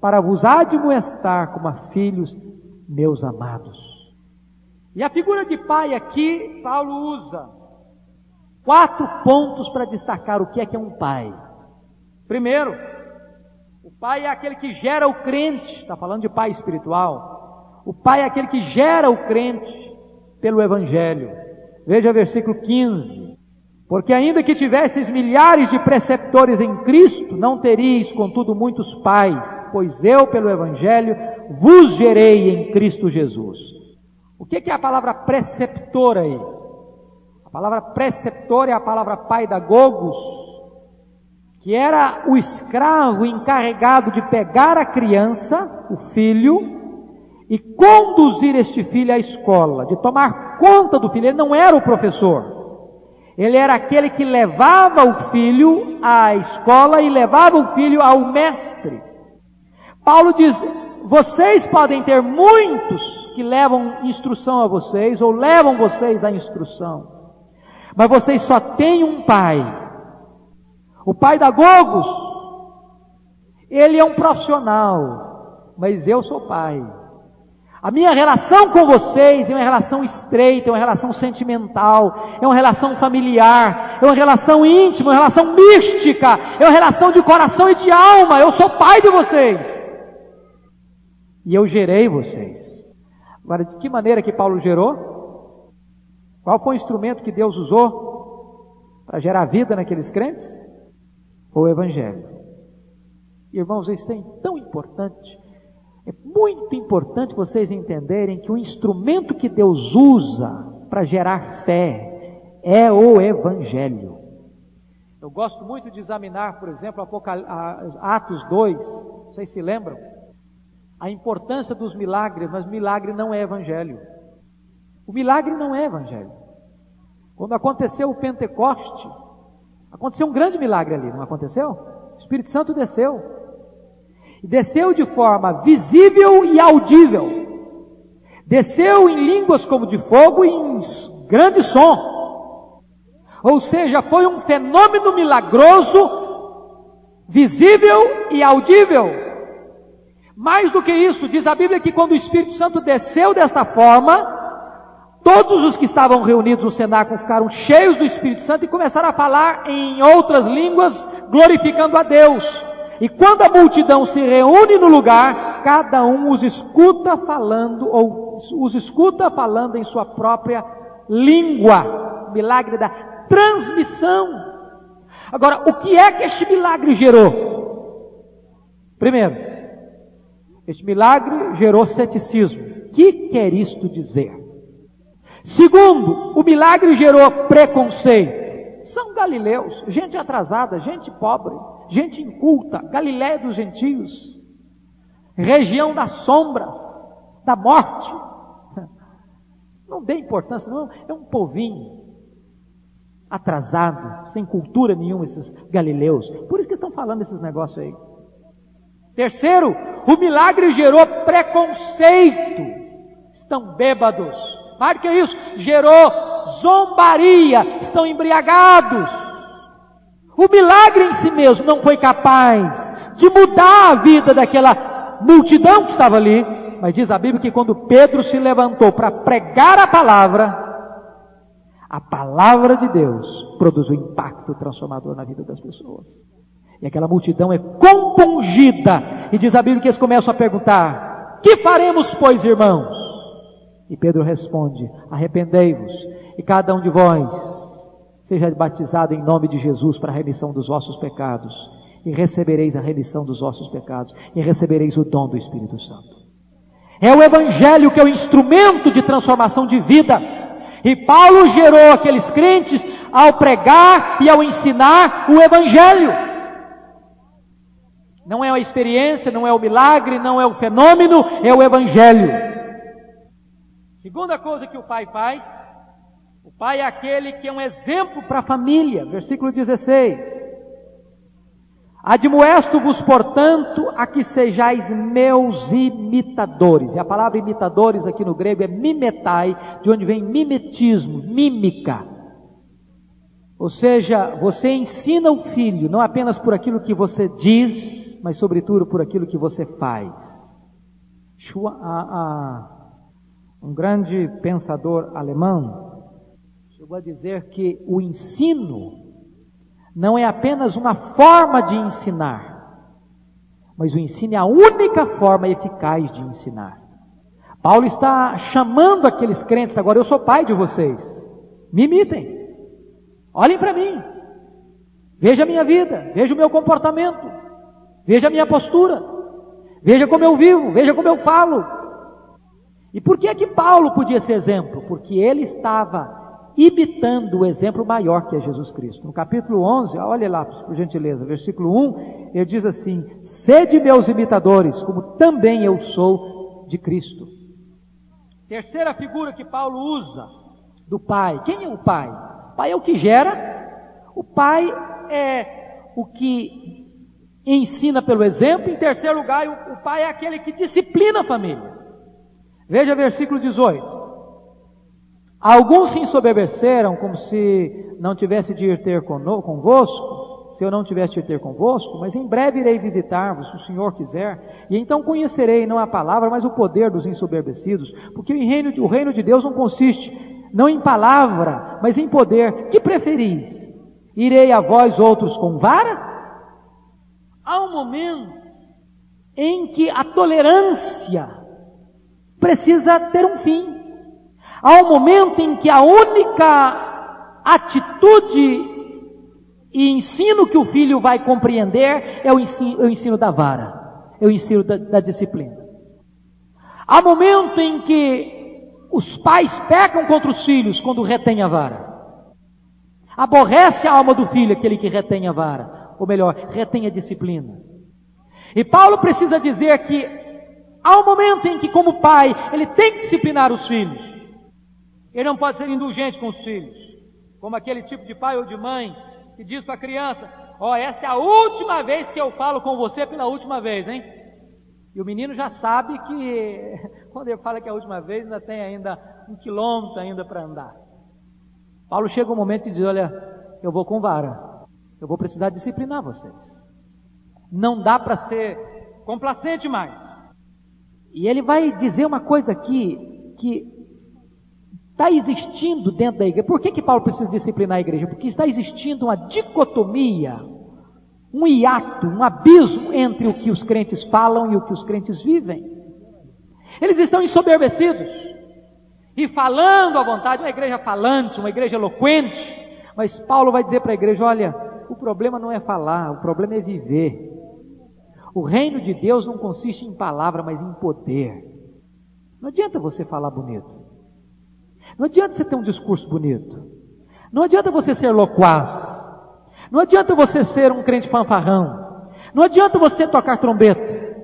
para vos admoestar como a filhos meus amados. E a figura de pai aqui, Paulo usa 4 pontos para destacar o que é um pai. Primeiro, o pai é aquele que gera o crente, está falando de pai espiritual. O pai é aquele que gera o crente pelo Evangelho. Veja versículo 15: porque ainda que tivesseis milhares de preceptores em Cristo, não teríeis contudo muitos pais, pois eu pelo Evangelho vos gerei em Cristo Jesus. O que é a palavra preceptor aí? A palavra preceptor é a palavra paidagogos, que era o escravo encarregado de pegar a criança, o filho, e conduzir este filho à escola, de tomar conta do filho. Ele não era o professor, ele era aquele que levava o filho à escola e levava o filho ao mestre. Paulo diz: vocês podem ter muitos que levam instrução a vocês, ou levam vocês à instrução, mas vocês só têm um pai. O paidagogos, ele é um profissional, mas eu sou pai. A minha relação com vocês é uma relação estreita, é uma relação sentimental, é uma relação familiar, é uma relação íntima, é uma relação mística, é uma relação de coração e de alma. Eu sou pai de vocês. E eu gerei vocês. Agora, de que maneira que Paulo gerou? Qual foi o instrumento que Deus usou para gerar vida naqueles crentes? Foi o Evangelho. Irmãos, isso é tão importante. É muito importante vocês entenderem que o instrumento que Deus usa para gerar fé é o Evangelho. Eu gosto muito de examinar, por exemplo, Atos 2, vocês se lembram? A importância dos milagres, mas milagre não é Evangelho. O milagre não é Evangelho. Quando aconteceu o Pentecoste, aconteceu um grande milagre ali, não aconteceu? O Espírito Santo desceu. E desceu de forma visível e audível. Desceu em línguas como de fogo e em grande som. Ou seja, foi um fenômeno milagroso, visível e audível. Mais do que isso, diz a Bíblia que quando o Espírito Santo desceu desta forma, todos os que estavam reunidos no cenáculo ficaram cheios do Espírito Santo e começaram a falar em outras línguas, glorificando a Deus. E quando a multidão se reúne no lugar, cada um os escuta falando, ou os escuta falando em sua própria língua. Milagre da transmissão. Agora, o que é que este milagre gerou? Primeiro, este milagre gerou ceticismo. O que quer isto dizer? Segundo, o milagre gerou preconceito. São galileus, gente atrasada, gente pobre, gente inculta, Galiléia dos gentios, região da sombra, da morte. Não dê importância, não, é um povinho atrasado, sem cultura nenhuma, esses galileus. Por isso que estão falando esses negócios aí. Terceiro, o milagre gerou preconceito. Estão bêbados. Mais do que isso, gerou zombaria. Estão embriagados. O milagre em si mesmo não foi capaz de mudar a vida daquela multidão que estava ali. Mas diz a Bíblia que quando Pedro se levantou para pregar a palavra de Deus produziu impacto transformador na vida das pessoas. E aquela multidão é compungida. E diz a Bíblia que eles começam a perguntar: que faremos, pois, irmãos? E Pedro responde: arrependei-vos, e cada um de vós seja batizado em nome de Jesus para a remissão dos vossos pecados, e recebereis a remissão dos vossos pecados, e recebereis o dom do Espírito Santo. É o Evangelho que é o instrumento de transformação de vida. E Paulo gerou aqueles crentes ao pregar e ao ensinar o Evangelho. Não é a experiência, não é o milagre, não é o fenômeno, é o Evangelho. Segunda coisa que o pai faz, o pai é aquele que é um exemplo para a família. Versículo 16. Admoesto-vos, portanto, a que sejais meus imitadores. E a palavra imitadores aqui no grego é mimetai, de onde vem mimetismo, mímica. Ou seja, você ensina o filho, não apenas por aquilo que você diz, mas sobretudo por aquilo que você faz. Um grande pensador alemão chegou a dizer que o ensino não é apenas uma forma de ensinar, mas o ensino é a única forma eficaz de ensinar. Paulo está chamando aqueles crentes agora: eu sou pai de vocês, me imitem, olhem para mim, veja a minha vida, veja o meu comportamento, veja a minha postura, veja como eu vivo, veja como eu falo. E por que é que Paulo podia ser exemplo? Porque ele estava imitando o exemplo maior que é Jesus Cristo. No capítulo 11, olha lá, por gentileza, versículo 1, ele diz assim: sede meus imitadores, como também eu sou de Cristo. Terceira figura que Paulo usa do pai. Quem é o pai? O pai é o que gera, o pai é o que ensina pelo exemplo. Em terceiro lugar, o pai é aquele que disciplina a família. Veja versículo 18. Alguns se ensoberbeceram como se não tivesse de ir ter convosco, se eu não tivesse de ir ter convosco, mas em breve irei visitar-vos, se o Senhor quiser, e então conhecerei não a palavra, mas o poder dos ensoberbecidos, porque o reino de Deus não consiste, não em palavra, mas em poder. Que preferis? Irei a vós outros com vara? Há um momento em que a tolerância precisa ter um fim. Há um momento em que a única atitude e ensino que o filho vai compreender é o ensino da vara, é o ensino da disciplina. Há momento em que os pais pecam contra os filhos quando retém a vara. Aborrece a alma do filho aquele que retém a vara, ou melhor, retém a disciplina. E Paulo precisa dizer que há um momento em que, como pai, ele tem que disciplinar os filhos. Ele não pode ser indulgente com os filhos, como aquele tipo de pai ou de mãe que diz para a criança: essa é a última vez que eu falo com você pela última vez, hein? E o menino já sabe que quando ele fala que é a última vez, ainda tem ainda 1 quilômetro ainda para andar. Paulo chega um momento e diz: olha, eu vou com vara, eu vou precisar disciplinar vocês. Não dá para ser complacente mais. E ele vai dizer uma coisa aqui que está existindo dentro da igreja. Por que Paulo precisa disciplinar a igreja? Porque está existindo uma dicotomia, um hiato, um abismo entre o que os crentes falam e o que os crentes vivem. Eles estão ensoberbecidos e falando à vontade, uma igreja falante, uma igreja eloquente, mas Paulo vai dizer para a igreja: olha, o problema não é falar, o problema é viver. O reino de Deus não consiste em palavra, mas em poder. Não adianta você falar bonito, não adianta você ter um discurso bonito, não adianta você ser loquaz, não adianta você ser um crente fanfarrão, não adianta você tocar trombeta.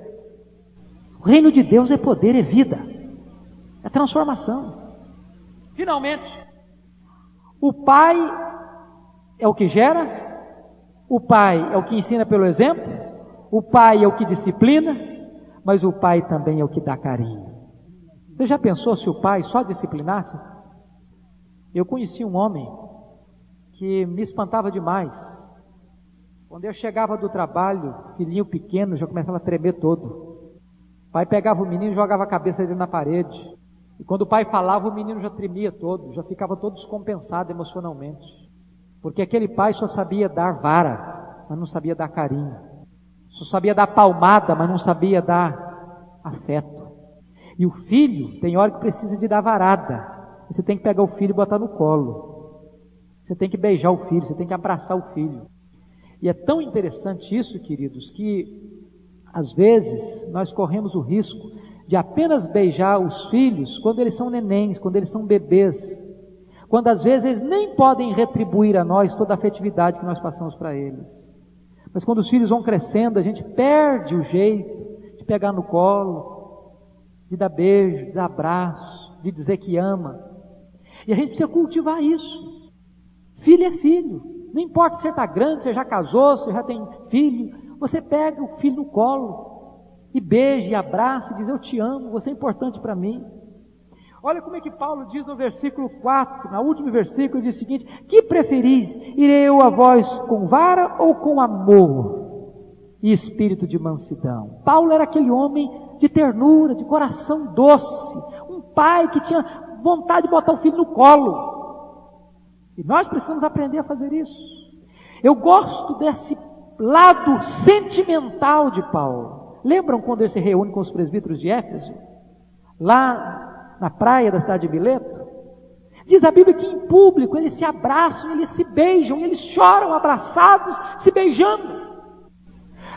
O reino de Deus é poder, é vida, é transformação. Finalmente, o pai é o que gera, o pai é o que ensina pelo exemplo, o pai é o que disciplina, mas o pai também é o que dá carinho. Você já pensou se o pai só disciplinasse? Eu conheci um homem que me espantava demais. Quando eu chegava do trabalho, filhinho pequeno já começava a tremer todo. O pai pegava o menino e jogava a cabeça dele na parede. E quando o pai falava, o menino já tremia todo, já ficava todo descompensado emocionalmente. Porque aquele pai só sabia dar vara, mas não sabia dar carinho. Só sabia dar palmada, mas não sabia dar afeto. E o filho tem hora que precisa de dar varada. Você tem que pegar o filho e botar no colo. Você tem que beijar o filho, você tem que abraçar o filho. E é tão interessante isso, queridos, que às vezes nós corremos o risco de apenas beijar os filhos quando eles são nenéns, quando eles são bebês, quando às vezes eles nem podem retribuir a nós toda a afetividade que nós passamos para eles. Mas quando os filhos vão crescendo, a gente perde o jeito de pegar no colo, de dar beijo, de dar abraço, de dizer que ama. E a gente precisa cultivar isso. Filho é filho, não importa se você está grande, você já casou, você já tem filho, você pega o filho no colo e beija e abraça e diz: eu te amo, você é importante para mim. Olha como é que Paulo diz no versículo 4, no último versículo, ele diz o seguinte: que preferis, irei eu a vós com vara ou com amor e espírito de mansidão? Paulo era aquele homem de ternura, de coração doce, um pai que tinha vontade de botar o filho no colo. E nós precisamos aprender a fazer isso. Eu gosto desse lado sentimental de Paulo. Lembram quando ele se reúne com os presbíteros de Éfeso? Lá na praia da cidade de Mileto? Diz a Bíblia que em público eles se abraçam, eles se beijam, eles choram abraçados, se beijando.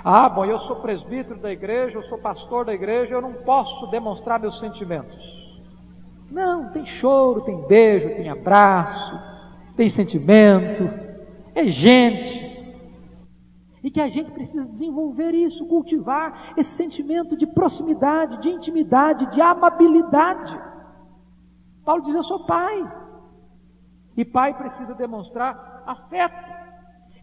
Ah, bom, eu sou presbítero da igreja, eu sou pastor da igreja, eu não posso demonstrar meus sentimentos. Não, tem choro, tem beijo, tem abraço, tem sentimento, é gente. E que a gente precisa desenvolver isso, cultivar esse sentimento de proximidade, de intimidade, de amabilidade. Paulo diz: eu sou pai. E pai precisa demonstrar afeto.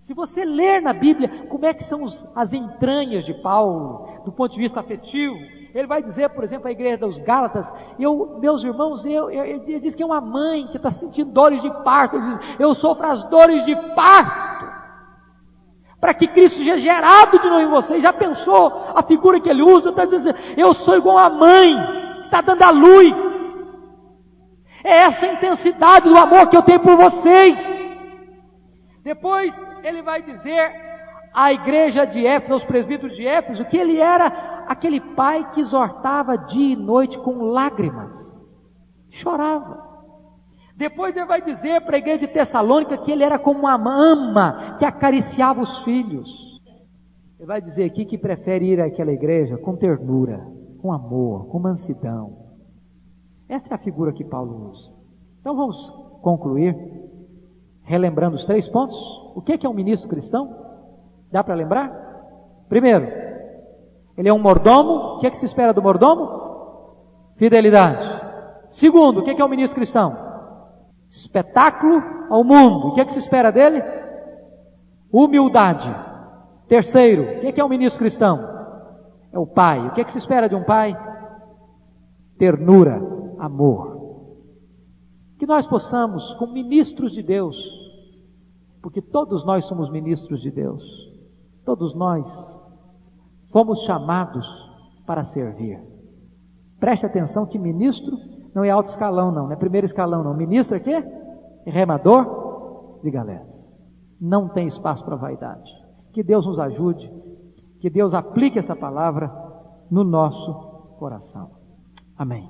Se você ler na Bíblia como é que são as entranhas de Paulo, do ponto de vista afetivo, ele vai dizer, por exemplo, à igreja dos Gálatas: meus irmãos, ele diz que é uma mãe que está sentindo dores de parto. Ele diz: eu sofro as dores de parto, para que Cristo seja gerado de novo em vocês. Já pensou a figura que ele usa? Está dizendo: eu sou igual a mãe que está dando a luz. É essa a intensidade do amor que eu tenho por vocês. Depois ele vai dizer à igreja de Éfeso, aos presbíteros de Éfeso, que ele era aquele pai que exortava dia e noite com lágrimas, chorava. Depois ele vai dizer para a igreja de Tessalônica que ele era como uma ama que acariciava os filhos. Ele vai dizer aqui que prefere ir àquela igreja com ternura, com amor, com mansidão. Essa é a figura que Paulo usa. Então vamos concluir relembrando os 3 pontos. O que é um ministro cristão? Dá para lembrar? Primeiro, ele é um mordomo. O que se espera do mordomo? Fidelidade. Segundo, o que é um ministro cristão? Espetáculo ao mundo. O que se espera dele? Humildade. Terceiro, o que é um ministro cristão? É o pai. O que se espera de um pai? Ternura, amor. Que nós possamos, como ministros de Deus, porque todos nós somos ministros de Deus, todos nós fomos chamados para servir. Preste atenção que ministro não é alto escalão não é primeiro escalão não. Ministro é quê? É remador de galés. Não tem espaço para vaidade. Que Deus nos ajude, que Deus aplique essa palavra no nosso coração. Amém.